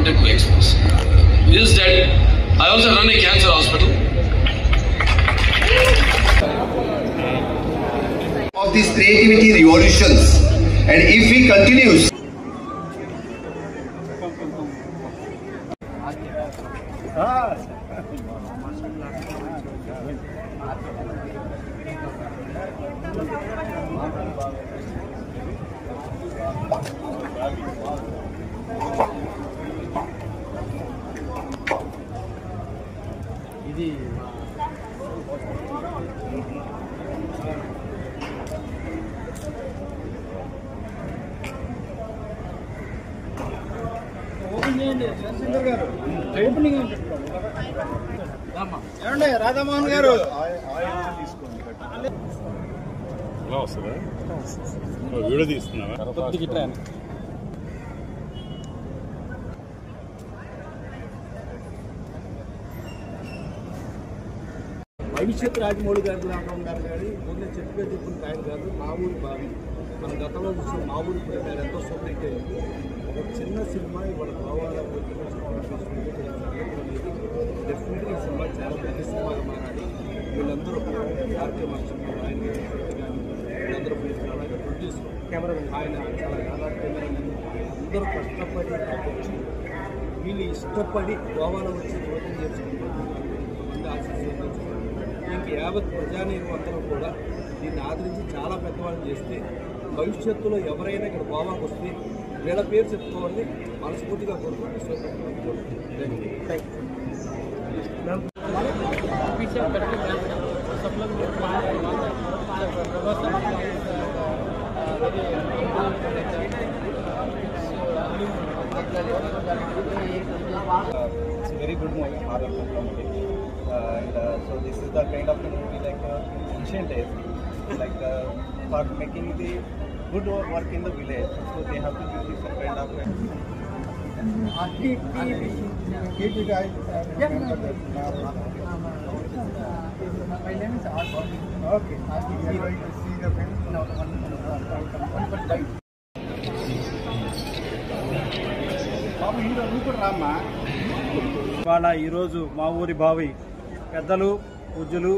wanted to express is that I also run a cancer hospital. Of these creativity revolutions, and if we continue. Radha Mohan గారు video తీస్తున్నావా? భవిష్యత్ రాజమౌళి గారు లాగా ఉన్నారు కానీ కొన్ని చెప్పే చెప్పిన ఆయన కాదు. మా ఊరి బావి మన గతంలో చూసిన మా ఊరి ప్రేమ ఎంతో సూపర్ అయింది. ఒక చిన్న సినిమా ఇవాళ కావాలని డెఫినెట్గా ఈ సినిమా చాలా పెద్ద సినిమాగా మారాలి. వీళ్ళందరూ ఆర్కే మార్చం ఆయన కానీ వీళ్ళందరూ అలాగే ప్రొడ్యూసర్ కెమెరామెన్ ఆయన చాలా చాలా కెమెరామెన్ అందరూ కష్టపడి వచ్చి వీళ్ళు ఇష్టపడి గోవాలో వచ్చి ఓపెన్ చేసుకుంటారు. కొంతమంది ఆశిస్తున్నారు. దీనికి యావత్ ప్రజానీకం అందరూ కూడా దీన్ని ఆదరించి చాలా పెద్దవాళ్ళు చేస్తే భవిష్యత్తులో ఎవరైనా ఇక్కడ గోవాకు వస్తే వీళ్ళ పేరు చెప్పుకోవాలని మనస్ఫూర్తిగా కోరుకుంటున్నాను. It's a very good movie, horror comedy, and so this is the kind of movie like ancient days, like for making the good work in the village, so they have to give some kind of. ఇవాళ ఈరోజు మా ఊరి బావి పెద్దలు పూజ్యులు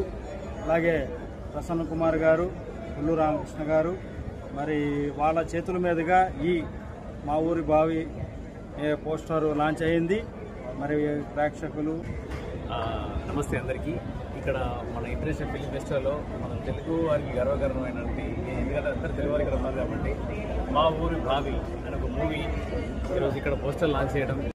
అలాగే ప్రసన్న కుమార్ గారు, పుల్లు రామకృష్ణ గారు, మరి వాళ్ళ చేతుల మీదుగా ఈ మా ఊరి బావి పోస్టర్ లాంచ్ అయింది. మరి ప్రేక్షకులు నమస్తే అందరికీ. ఇక్కడ మన ఇంటర్నేషనల్ ఫిల్మ్ ఫెస్టివల్లో మన తెలుగు వారికి గర్వకారణమైనటువంటి, ఎందుకంటే అందరూ తెలుగు వారికి ఉన్నారు కాబట్టి మా ఊరి బావి అనే ఒక మూవీ ఈరోజు ఇక్కడ పోస్టర్ లాంచ్ చేయడం